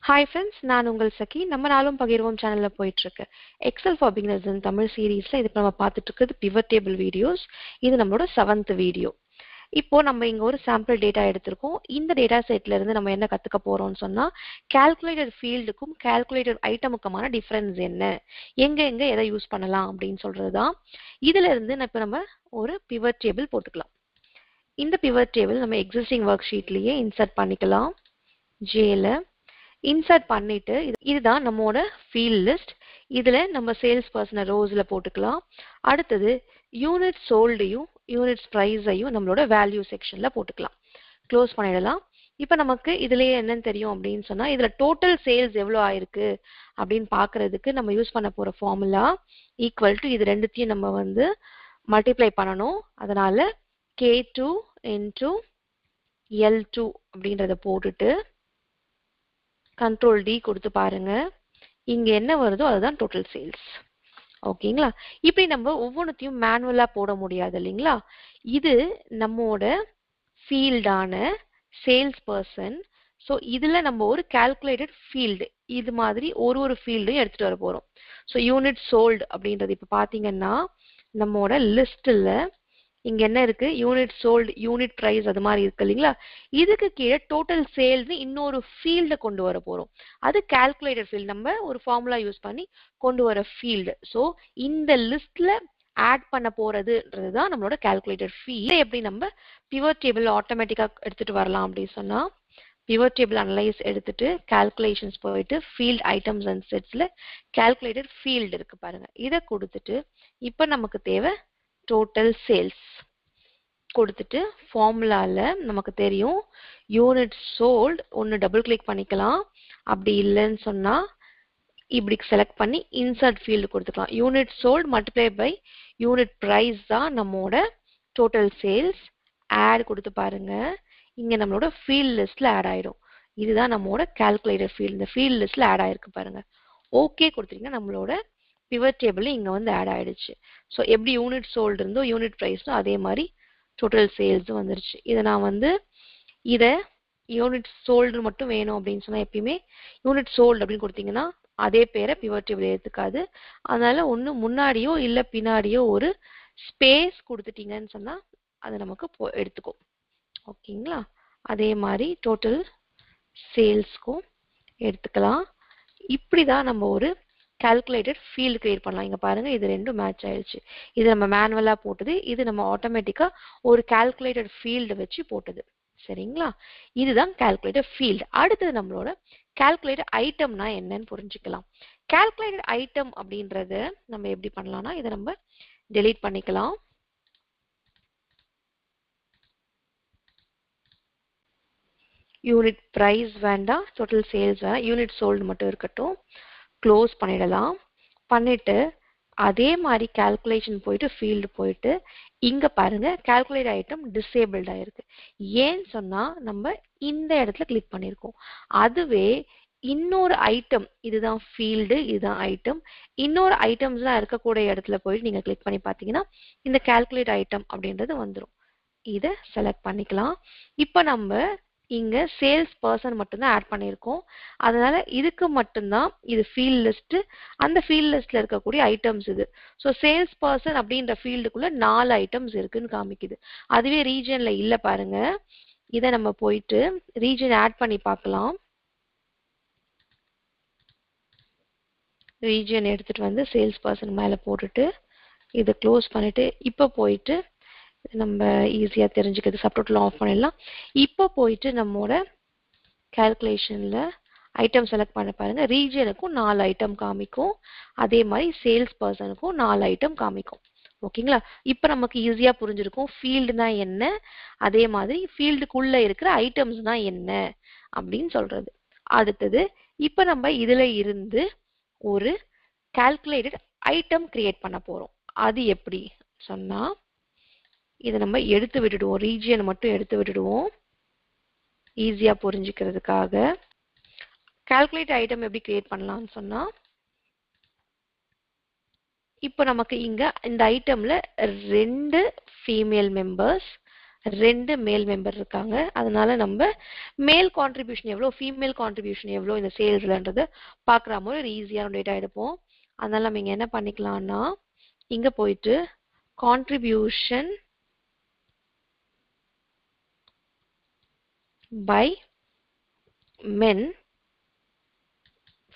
Hi friends, நான் உங்கள் சகி. நம்ம நாளும் பகிர்வோம் சேனல்ல போயிட்டு இருக்கு. Excel for Beginners in Tamil சீரீஸ்ல இது நம்ம பார்த்துட்டு இருக்கிறது pivot table videos. இது நம்மளோட 7th வீடியோ. இப்போ நம்ம இங்க ஒரு சாம்பிள் டேட்டா எடுத்திருக்கோம். இந்த டேட்டா செட்ல இருந்து நம்ம என்ன கத்துக்க போறோம்னு சொன்னா கால்குலேட்டட் ஃபீல்டுக்கும் கால்குலேட்டட் ஐட்டமுக்குமான டிஃபரன்ஸ் என்ன, எங்க எங்க எதை யூஸ் பண்ணலாம் அப்படின்னு சொல்றதுதான். இதுல இருந்து இப்ப நம்ம ஒரு pivot table போட்டுக்கலாம். இந்த pivot table நம்ம எக்ஸிஸ்டிங் ஒர்க் ஷீட்லயே இன்சர்ட் பண்ணிக்கலாம். ஜேல இன்சர்ட் பண்ணிட்டு இதுதான் நம்மோட ஃபீல்ட் லிஸ்ட். இதுல நம்ம சேல்ஸ் பர்சனை ரோஸ்ல போட்டுக்கலாம். அடுத்தது யூனிட் சோல்டையும் யூனிட்ஸ் பிரைஸையும் நம்மளோட வேல்யூ செக்ஷன்ல போட்டுக்கலாம். க்ளோஸ் பண்ணிடலாம். இப்ப நமக்கு இதுலயே என்னன்னு தெரியும் அப்படின்னு சொன்னா இதுல டோட்டல் சேல்ஸ் எவ்வளவு ஆயிருக்கு அப்படின்னு பாக்குறதுக்கு நம்ம யூஸ் பண்ண போற ஃபார்முலா ஈக்குவல் டு இது ரெண்டுத்தையும் நம்ம மல்டிப்ளை பண்ணணும். அதனால K2 into L2 அப்படின்றத போட்டுட்டு கண்ட்ரோல் டி கொடுத்து பாருங்க. இங்க என்ன வருதோ அதுதான் டோட்டல் சேல்ஸ். ஓகேங்களா? இப்படி நம்ம ஒவ்வொன்றுத்தையும் மேனுவலா போட முடியாது இல்லைங்களா? இது நம்மோட ஃபீல்டான சேல்ஸ் பர்சன். ஸோ இதுல நம்ம ஒரு கால்குலேட்டட் ஃபீல்டு இது மாதிரி ஒரு ஃபீல்டையும் எடுத்துட்டு வர போறோம். ஸோ யூனிட் சோல்டு அப்படின்றது இப்ப பாத்தீங்கன்னா நம்மோட லிஸ்ட்ல இங்க என்ன இருக்கு, யூனிட் சோல்டு, யூனிட் பிரைஸ் அது மாதிரி இருக்கு இல்லைங்களா? இதுக்கு கீழே டோட்டல் சேல்ஸ் இன்னொரு ஃபீல்ட கொண்டு வர போறோம். அது கால்குலேட்டட் ஃபீல்ட், நம்ம ஒரு ஃபார்முலா யூஸ் பண்ணி கொண்டு வர ஃபீல்டு. ஸோ இந்த லிஸ்ட்ல ஆட் பண்ண போறதுன்றது தான் நம்மளோட கால்குலேட்டட் ஃபீல்ட். எப்படி நம்ம பிவட் டேபிள் ஆட்டோமேட்டிக்கா எடுத்துட்டு வரலாம் அப்படின்னு சொன்னா பிவட் டேபிள் அனலைஸ் எடுத்துட்டு கால்குலேஷன்ஸ் போயிட்டு ஃபீல்ட் ஐட்டம்ஸ் அண்ட் செட்ஸ்ல கால்குலேட்டட் ஃபீல்டு இருக்கு பாருங்க. இதை கொடுத்துட்டு இப்ப நமக்கு தேவை டோட்டல் சேல்ஸ் கொடுத்துட்டு ஃபார்முலால நமக்கு தெரியும் யூனிட் சோல்ட் ஒன்னு டபுள் கிளிக் பண்ணிக்கலாம். அப்படி இல்லைன்னு சொன்னா இப்படி செலக்ட் பண்ணி இன்சர்ட் ஃபீல்டு கொடுத்துக்கலாம். Unit sold multiply by unit price தான் நம்மோட டோட்டல் சேல்ஸ். ஆட் கொடுத்து பாருங்க. இங்க நம்மளோட ஃபீல்ட் லிஸ்ட்ல ஆட் ஆயிடும். இதுதான் நம்மளோட கால்குலேட்டர் ஃபீல்ட். இந்த ஃபீல்ட் லிஸ்ட்ல ஆட் ஆயிருக்கு பாருங்க. ஓகே கொடுத்துட்டீங்கன்னா நம்மளோட பிவட் டேபிள் இங்க ஆட் ஆயிடுச்சு. ஸோ எப்படி யூனிட் சோல்டு இருந்தோ யூனிட் பிரைஸும் அதே மாதிரி டோட்டல் சேல்ஸும் வந்துருச்சு. இதை நான் இதை யூனிட் சோல்டு மட்டும் வேணும் அப்படின்னு சொன்னா எப்பயுமே யூனிட் சோல்டு அப்படின்னு கொடுத்தீங்கன்னா அதே பேரை பிவட் டேபிள் எடுத்துக்காது. அதனால ஒன்று முன்னாடியோ இல்லை பின்னாடியோ ஒரு ஸ்பேஸ் கொடுத்துட்டீங்கன்னு சொன்னா அது நமக்கு எடுத்துக்கும். ஓகேங்களா? அதே மாதிரி டோட்டல் சேல்ஸ்க்கும் எடுத்துக்கலாம். இப்படிதான் நம்ம ஒரு கால்குலேட்டட் ஃபீல்டு கிரியேட் பண்ணலாம். இங்க பாருங்க இது ரெண்டும் மேட்ச் ஆயிடுச்சு. இது நம்ம மேனுவலா போட்டது, இது நம்ம ஆட்டோமேட்டிக்கா ஒரு கால்குலேட்டட் ஃபீல்டு வச்சு போட்டது. சரிங்களா? இதுதான் கால்குலேட்டட் ஃபீல்டு. அடுத்தது நம்மளோட கால்குலேட்டட் ஐட்டம்னா என்னன்னு புரிஞ்சுக்கலாம். கால்குலேட்டட் ஐட்டம் அப்படின்றத நம்ம எப்படி பண்ணலாம்னா இதை நம்ம டெலீட் பண்ணிக்கலாம். யூனிட் பிரைஸ் வேண்டாம், டோட்டல் சேல்ஸ் வேண்டாம், யூனிட் சோல்டு மட்டும் இருக்கட்டும். க்ளோஸ் பண்ணிடலாம். பண்ணிட்டு அதே மாதிரி கால்குலேஷன் போயிட்டு ஃபீல்டு போயிட்டு இங்க பாருங்க கால்குலேட் ஐட்டம் டிசேபிள்ட் ஆயிருக்கு. ஏன்னு சொன்னா நம்ம இந்த இடத்துல கிளிக் பண்ணிருக்கோம். அதுவே இன்னொரு ஐட்டம், இதுதான் ஃபீல்டு, இதுதான் ஐட்டம், இன்னொரு ஐட்டம்ஸ்லாம் இருக்கக்கூடிய இடத்துல போயிட்டு நீங்க கிளிக் பண்ணி பாத்தீங்கன்னா இந்த கால்குலேட் ஐட்டம் அப்படின்றது வந்துடும். இதை செலக்ட் பண்ணிக்கலாம். இப்ப நம்ம இங்க சேல்ஸ் பர்சன் மட்டும்தான் ஆட் பண்ணியிருக்கோம். அதனால இதுக்கு மட்டும்தான் இது ஃபீல்ட் லிஸ்ட். அந்த ஃபீல்ட் லிஸ்ட்ல இருக்கக்கூடிய ஐட்டம்ஸ் இது. ஸோ சேல்ஸ் பர்சன் அப்படின்ற ஃபீல்டுக்குள்ள 4 ஐட்டம்ஸ் இருக்குன்னு காமிக்குது. அதுவே ரீஜன்ல இல்ல பாருங்க. இதை நம்ம போயிட்டு ரீஜன் ஆட் பண்ணி பார்க்கலாம். ரீஜன் எடுத்துட்டு சேல்ஸ் பர்சன் மேல போட்டுட்டு இதை க்ளோஸ் பண்ணிட்டு இப்ப போயிட்டு நம்ம ஈஸியா தெரிஞ்சுக்கிறது சப்டோட்டல் ஆஃப் பண்ணிடலாம். இப்போ போயிட்டு நம்மோட கால்குலேஷன்ல ஐட்டம் செலக்ட் பண்ண பாருங்க. ரீஜனுக்கும் 4 ஐட்டம் காமிக்கும். அதே மாதிரி சேல்ஸ் பர்சனுக்கும் 4 ஐட்டம் காமிக்கும். ஓகேங்களா? இப்ப நமக்கு ஈஸியா புரிஞ்சிருக்கும் ஃபீல்டுனா என்ன, அதே மாதிரி ஃபீல்டுக்குள்ள இருக்கிற ஐட்டம்ஸ்னா என்ன அப்படின்னு சொல்றது. அடுத்தது இப்ப நம்ம இதுல இருந்து ஒரு கால்குலேட்டட் ஐட்டம் கிரியேட் பண்ண போறோம். அது எப்படி சொன்னா இதை நம்ம எடுத்து விட்டுடுவோம். ரீஜியன் மட்டும் எடுத்து விட்டுடுவோம் ஈஸியா புரிஞ்சுக்கிறதுக்காக. கால்குலேட் ஐட்டம் எப்படி கிரியேட் பண்ணலாம்னு சொன்னா இப்போ நமக்கு இங்க இந்த ஐட்டம்ல 2 ஃபீமேல் மெம்பர்ஸ், 2 மேல் மெம்பர் இருக்காங்க. அதனால நம்ம மேல் கான்ட்ரிபியூஷன் எவ்வளோ, ஃபீமேல் கான்ட்ரிபியூஷன் எவ்வளோ இந்த சேல்ஸ்லன்றத பார்க்குற மாதிரி ஒரு ஈஸியான டேட்டா எடுப்போம். அதனால நம்ம இங்க என்ன பண்ணிக்கலாம்னா, இங்க போயிட்டு கான்ட்ரிபியூஷன் பை men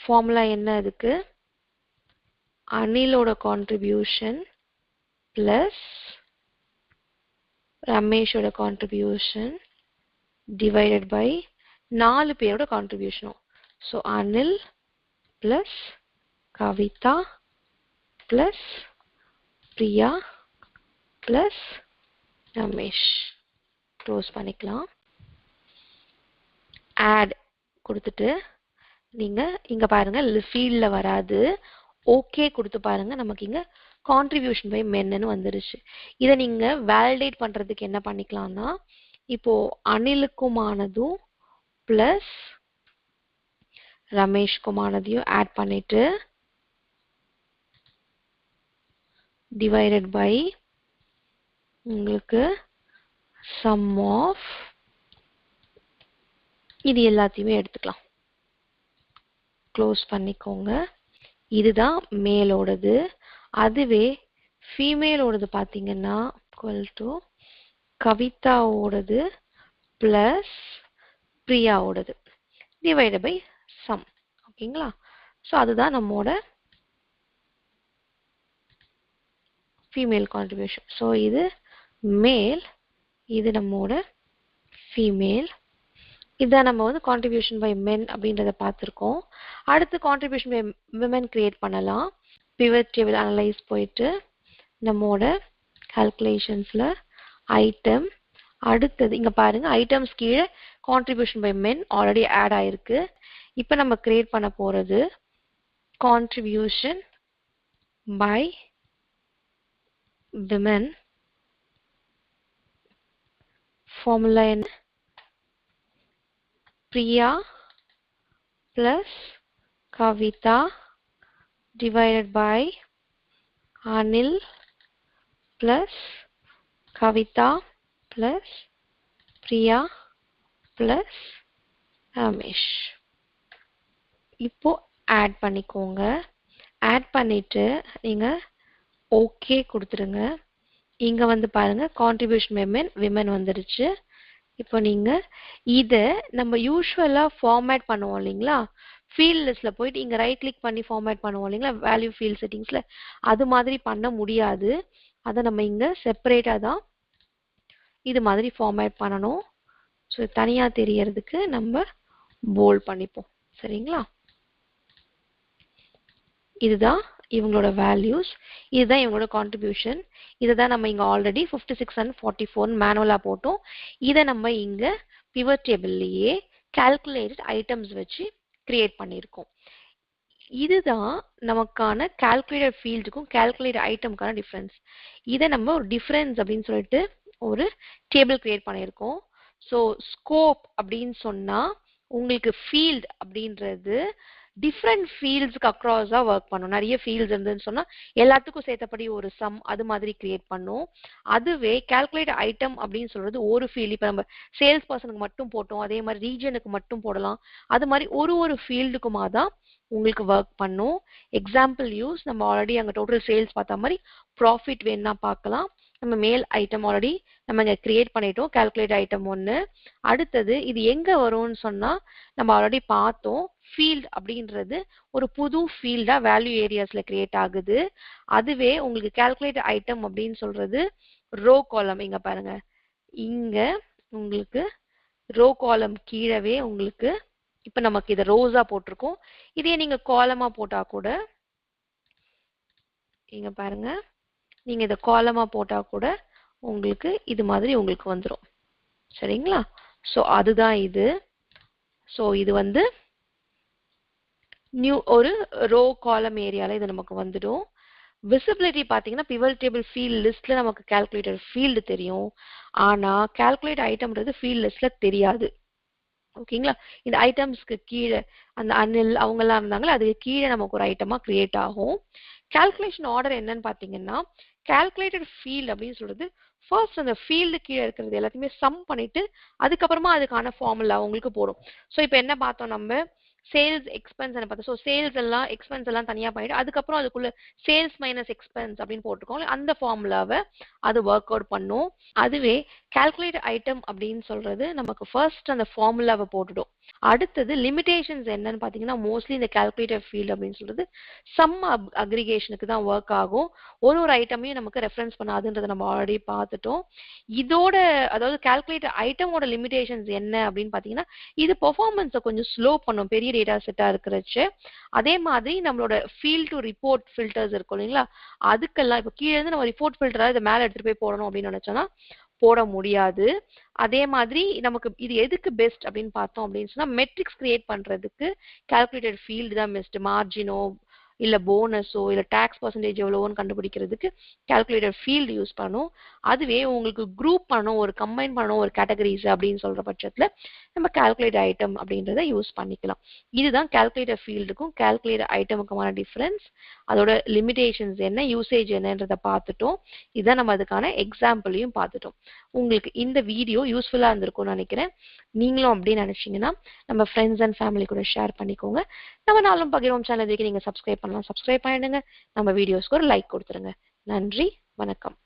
ஃபார்முலா என்ன அதுக்கு, அனிலோட கான்ட்ரிபியூஷன் பிளஸ் ரமேஷோட கான்ட்ரிபியூஷன் divided by 4 பேரோட கான்ட்ரிபியூஷனும். So Anil plus Kavitha plus Priya plus Ramesh. Close பண்ணிக்கலாம். ஆட் கொடுத்துட்டு நீங்க இங்க பாருங்க ஃபீல்ட்ல வராது, ஓகே கொடுத்து பாருங்க, நமக்கு இங்க கான்ட்ரிபியூஷன் பை மென்னு வந்துருச்சு. இதை நீங்க வேலிடேட் பண்றதுக்கு என்ன பண்ணிக்கலாம்னா, இப்போ அனிலுக்குமானதும் பிளஸ் ரமேஷ்குமானதையும் ஆட் பண்ணிட்டு டிவைடட் பை உங்களுக்கு சம் ஆஃப் இது எல்லாத்தையுமே எடுத்துக்கலாம். க்ளோஸ் பண்ணிக்கோங்க. இதுதான் மேலோடது. அதுவே ஃபீமேலோடது பார்த்தீங்கன்னா ஈக்குவல் டு கவிதாவோடது பிளஸ் பிரியாவோடது டிவைட் பை சம். ஓகேங்களா? ஸோ அதுதான் நம்மோட ஃபீமேல் கான்ட்ரிபியூஷன். ஸோ இது மேல், இது நம்மோட ஃபீமேல். இதான் நம்ம வந்து கான்ட்ரிபியூஷன் பை மென் அப்படின்றத பார்த்துருக்கோம். அடுத்து கான்ட்ரிபியூஷன் பை விமன் கிரியேட் பண்ணலாம். பிவட் டேபிள் அனலைஸ் போயிட்டு நம்மோட கால்குலேஷன்ஸில் ஐட்டம், அடுத்தது இங்கே பாருங்க ஐட்டம்ஸ் கீழே contribution by men already add ஆயிருக்கு. இப்போ நம்ம கிரியேட் பண்ண போகிறது கான்ட்ரிபியூஷன் பை விமன். ஃபார்முலா என்ன, Priya plus Kavita divided by Anil plus Kavita plus Priya plus Ramesh. இப்போ ஆட் பண்ணிக்கோங்க. ஆட் பண்ணிட்டு நீங்க ஓகே கொடுத்துருங்க. இங்க வந்து பாருங்க கான்ட்ரிபியூஷன் விமன் வந்துருச்சு. இப்போ நீங்க இதை நம்ம யூஸ்வலா ஃபார்மேட் பண்ணுவோம் இல்லைங்களா, ஃபீல்ட் லிஸ்ட்ல போயிட்டு இங்க ரைட் கிளிக் பண்ணி ஃபார்மேட் பண்ணுவோம் இல்லைங்களா வேல்யூ ஃபீல்ட் செட்டிங்ஸ்ல, அது மாதிரி பண்ண முடியாது. அதை நம்ம இங்க செப்பரேட்டா தான் இது மாதிரி ஃபார்மேட் பண்ணணும். ஸோ தனியா தெரியறதுக்கு நம்ம போல்ட் பண்ணிப்போம். சரிங்களா? இதுதான் இவங்களோட வேல்யூஸ், இதுதான் இவங்களோட கான்ட்ரிபியூஷன். இதை தான் நம்ம இங்க ஆல்ரெடி 56 and 44 மேனுவலா போட்டோம். இதை நம்ம இங்க பிவட் டேபிள்லயே கால்குலேட்டட் ஐட்டம்ஸ் வச்சு கிரியேட் பண்ணியிருக்கோம். இதுதான் நமக்கான கால்குலேட்டட் ஃபீல்டுக்கும் கால்குலேட்டட் ஐட்டமுக்கான டிஃபரன்ஸ். இதை நம்ம ஒரு டிஃபரன்ஸ் அப்படின்னு சொல்லிட்டு ஒரு டேபிள் கிரியேட் பண்ணியிருக்கோம். ஸோ ஸ்கோப் அப்படின்னு சொன்னா உங்களுக்கு ஃபீல்ட் அப்படின்றது டிஃப்ரெண்ட் ஃபீல்ட்ஸ்க்கு அக்ராஸா ஒர்க் பண்ணும். நிறைய ஃபீல்ட்ஸ் இருந்துன்னு சொன்னா எல்லாத்துக்கும் சேர்த்தபடி ஒரு சம் அது மாதிரி கிரியேட் பண்ணும். அதுவே கால்குலேட் ஐட்டம் அப்படின்னு சொல்றது ஒரு ஃபீல்ட், இப்போ நம்ம சேல்ஸ் பர்சனுக்கு மட்டும் போட்டோம், அதே மாதிரி ரீஜனுக்கு மட்டும் போடலாம். அது மாதிரி ஒரு ஃபீல்டுக்குமா தான் உங்களுக்கு ஒர்க் பண்ணும். எக்ஸாம்பிள் யூஸ் நம்ம ஆல்ரெடி அங்கே டோட்டல் சேல்ஸ் பார்த்த மாதிரி ப்ராஃபிட் வேணும்னா பார்க்கலாம். நம்ம மேல் ஐட்டம் ஆல்ரெடி நம்ம இங்கே கிரியேட் பண்ணிட்டோம், கால்குலேட் ஐட்டம் 1. அடுத்தது இது எங்க வரும்னு சொன்னா நம்ம ஆல்ரெடி பார்த்தோம், ஃபீல்ட் அப்படின்றது ஒரு புது ஃபீல்டா வேல்யூ ஏரியாஸ்ல கிரியேட் ஆகுது. அதுவே உங்களுக்கு கால்குலேட் ஐட்டம் அப்படின்னு சொல்றது ரோ காலம். இங்க பாருங்க, இங்க உங்களுக்கு ரோ காலம் கீழவே உங்களுக்கு இப்ப நமக்கு இதை ரோஸா போட்டிருக்கோம். இதே நீங்க காலமா போட்டா கூட இங்க பாருங்க, நீங்க இதை காலமா போட்டா கூட உங்களுக்கு இது மாதிரி உங்களுக்கு வந்துடும். சரிங்களா? ஸோ அதுதான் இது. ஸோ இது வந்து நியூ ஒரு ரோ காலம் ஏரியால இது நமக்கு வந்துடும். விசிபிலிட்டி பார்த்தீங்கன்னா பிவட் டேபிள் ஃபீல்ட் லிஸ்ட்ல நமக்கு கால்குலேட்டர் ஃபீல்டு தெரியும், ஆனா கால்குலேட் ஐட்டம்ன்றது ஃபீல்ட் லிஸ்ட்ல தெரியாது. ஓகேங்களா? இந்த ஐட்டம்ஸ்க்கு கீழே அந்த அனில் அவங்க எல்லாம் இருந்தாங்களே அதுக்கு கீழே நமக்கு ஒரு ஐட்டமா கிரியேட் ஆகும். கால்குலேஷன் ஆர்டர் என்னன்னு பாத்தீங்கன்னா கால்குலேட்டட் ஃபீல்ட் அப்படின்னு சொல்றது ஃபர்ஸ்ட் அந்த ஃபீல்டு கீழே இருக்கிறது எல்லாத்தையுமே சம் பண்ணிட்டு அதுக்கப்புறமா அதுக்கான ஃபார்முலா உங்களுக்கு போடும். ஸோ இப்போ என்ன பார்த்தோம் நம்ம சேல்ஸ் எக்ஸ்பென்ஸ் பார்த்தோம். ஸோ சேல்ஸ் எல்லாம் எக்ஸ்பென்ஸ் எல்லாம் தனியா பண்ணிட்டு அதுக்கப்புறம் அதுக்குள்ள சேல்ஸ் மைனஸ் எக்ஸ்பென்ஸ் அப்படின்னு போட்டிருக்கோம். அந்த ஃபார்முலாவை அது ஒர்க் அவுட் பண்ணும். அதுவே கால்குலேட் ஐட்டம் அப்படின்னு சொல்றது நமக்கு ஃபர்ஸ்ட் அந்த ஃபார்முலாவை போட்டுடும். அடுத்தது லிமிடேஷன்ஸ் என்னன்னு பாத்தீங்கன்னா மோஸ்ட்லி இந்த கால்குலேட்டர் ஃபீல்டு அப்படின்னு சொல்றது சம் அக்ரிகேஷனுக்கு தான் ஒர்க் ஆகும். ஒரு ஒரு ஐட்டமையும் நமக்கு ரெஃபரன்ஸ் பண்ணாதுன்றதை நம்ம ஆல்ரெடி பார்த்துட்டோம். இதோட அதாவது கால்குலேட்டர் ஐட்டமோட லிமிடேஷன்ஸ் என்ன அப்படின்னு பாத்தீங்கன்னா இது பெர்ஃபார்மன்ஸை கொஞ்சம் ஸ்லோ பண்ணும் பெரிய டேட்டா செட்டா இருக்கிறச்சு. அதே மாதிரி நம்மளோட ஃபீல்ட் டு ரிப்போர்ட் ஃபில்டர்ஸ் இருக்கும் இல்லைங்களா, அதுக்கெல்லாம் இப்போ கீழே இருந்து நம்ம ரிப்போர்ட் ஃபில்டரா இதை மேலே எடுத்துட்டு போய் போடணும் அப்படின்னு நினைச்சோம்னா போட முடியாது. அதே மாதிரி நமக்கு இது எதுக்கு பெஸ்ட் அப்படின்னு பார்த்தோம் அப்படின்னு சொன்னா மெட்ரிக்ஸ் கிரியேட் பண்றதுக்கு கால்குலேட்டட் ஃபீல்டு தான் பெஸ்ட். மார்ஜினோ இல்ல போனஸோ இல்ல டாக்ஸ் பர்சன்டேஜ் எவ்வளோன்னு கண்டுபிடிக்கிறதுக்கு கால்குலேட்டர் ஃபீல்டு யூஸ் பண்ணும். அதுவே உங்களுக்கு குரூப் பண்ணணும் ஒரு கம்பைன் பண்ணணும் ஒரு கேட்டகரிஸ் அப்படின்னு சொல்ற பட்சத்துல நம்ம கால்குலேட் ஐட்டம் அப்படின்றத யூஸ் பண்ணிக்கலாம். இதுதான் கால்குலேட்டர் ஃபீல்டுக்கும் கால்குலேட்டர் ஐட்டமுக்குமான டிஃபரன்ஸ். அதோட லிமிடேஷன்ஸ் என்ன யூசேஜ் என்னன்றதை பார்த்துட்டோம். இதான் நம்ம அதுக்கான எக்ஸாம்பிளையும் பார்த்துட்டோம். உங்களுக்கு இந்த வீடியோ யூஸ்ஃபுல்லா இருந்திருக்கும்னு நினைக்கிறேன். நீங்களும் அப்படின்னு நினைச்சீங்கன்னா நம்ம ஃப்ரெண்ட்ஸ் அண்ட் ஃபேமிலி கூட ஷேர் பண்ணிக்கோங்க. நம்ம நாளும் பகிர்வோம் சேனலுக்கு நீங்க சப்ஸ்கிரைப் பண்ணலாம், சப்ஸ்கிரைப் பண்ணிடுங்க. நம்ம வீடியோஸ்க்கு ஒரு லைக் கொடுத்துருங்க. நன்றி, வணக்கம்.